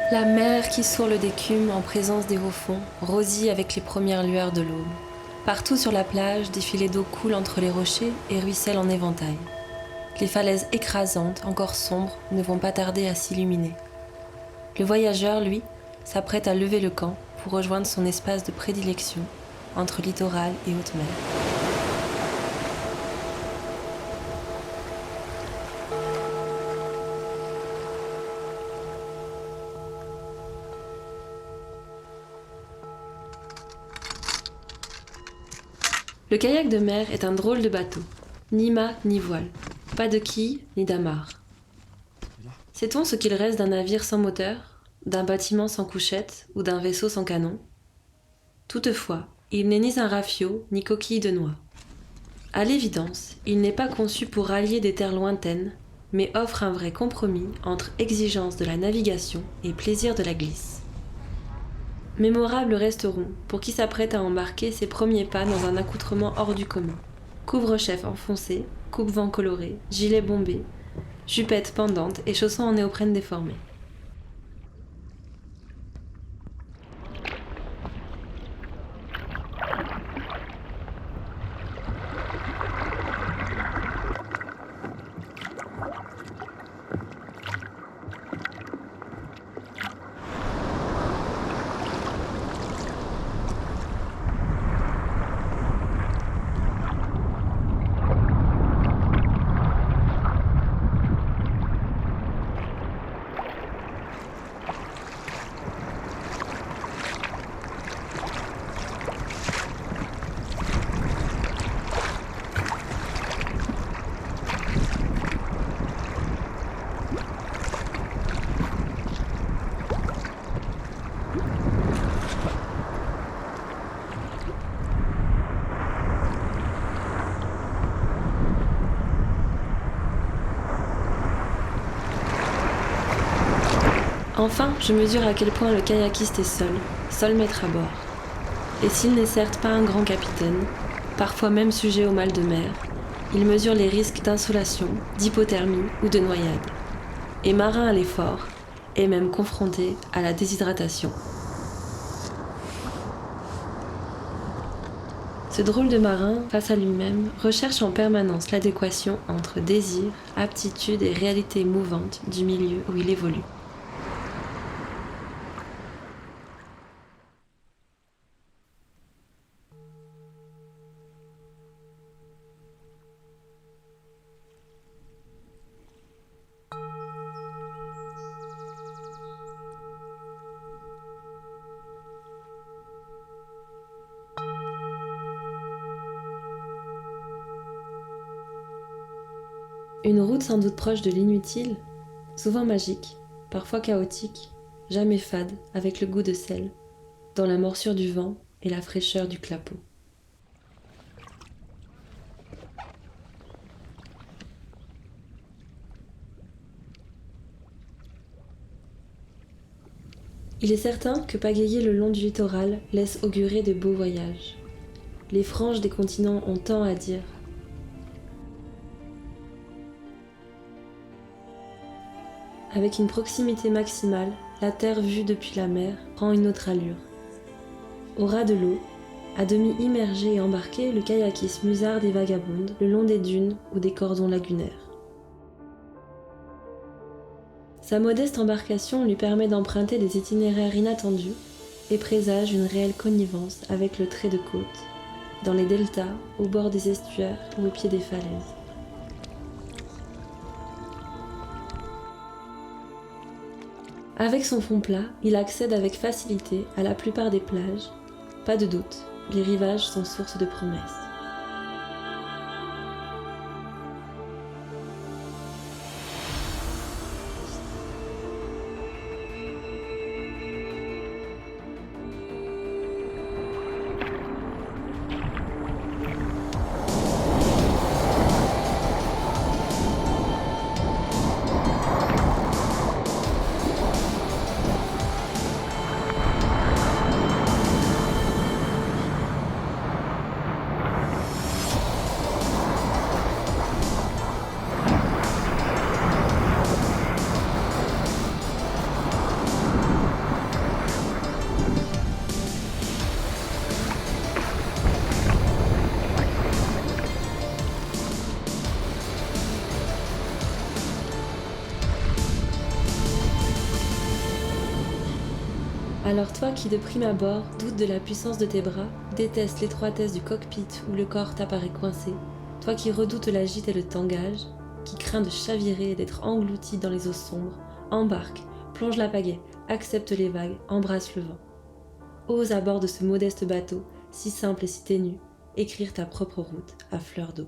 La mer qui sourle d'écume en présence des hauts-fonds, rosie avec les premières lueurs de l'aube. Partout sur la plage, des filets d'eau coulent entre les rochers et ruissellent en éventail. Les falaises écrasantes, encore sombres, ne vont pas tarder à s'illuminer. Le voyageur, lui, s'apprête à lever le camp pour rejoindre son espace de prédilection entre littoral et haute mer. Le kayak de mer est un drôle de bateau. Ni mât ni voile. Pas de quille ni d'amarre. Sait-on ce qu'il reste d'un navire sans moteur, d'un bâtiment sans couchette ou d'un vaisseau sans canon ? Toutefois, il n'est ni un rafio ni coquille de noix. À l'évidence, il n'est pas conçu pour rallier des terres lointaines, mais offre un vrai compromis entre exigence de la navigation et plaisir de la glisse. Mémorables resteront pour qui s'apprête à embarquer ses premiers pas dans un accoutrement hors du commun. Couvre-chef enfoncé, coupe-vent coloré, gilet bombé, jupette pendante et chaussons en néoprène déformé. Enfin, je mesure à quel point le kayakiste est seul maître à bord. Et s'il n'est certes pas un grand capitaine, parfois même sujet au mal de mer, il mesure les risques d'insolation, d'hypothermie ou de noyade. Et marin à l'effort, est même confronté à la déshydratation. Ce drôle de marin, face à lui-même, recherche en permanence l'adéquation entre désir, aptitude et réalité mouvante du milieu où il évolue. Une route sans doute proche de l'inutile, souvent magique, parfois chaotique, jamais fade, avec le goût de sel, dans la morsure du vent et la fraîcheur du clapot. Il est certain que pagayer le long du littoral laisse augurer de beaux voyages. Les franges des continents ont tant à dire. Avec une proximité maximale, la terre vue depuis la mer prend une autre allure. Au ras de l'eau, à demi immergé et embarqué, le kayakiste musarde et vagabonde le long des dunes ou des cordons lagunaires. Sa modeste embarcation lui permet d'emprunter des itinéraires inattendus et présage une réelle connivence avec le trait de côte, dans les deltas, au bord des estuaires ou au pied des falaises. Avec son fond plat, il accède avec facilité à la plupart des plages. Pas de doute, les rivages sont source de promesses. Alors toi qui de prime abord doutes de la puissance de tes bras, détestes l'étroitesse du cockpit où le corps t'apparaît coincé, toi qui redoutes la gîte et le tangage, qui crains de chavirer et d'être englouti dans les eaux sombres, embarque, plonge la pagaie, accepte les vagues, embrasse le vent. Ose à bord de ce modeste bateau, si simple et si ténu, écrire ta propre route à fleur d'eau.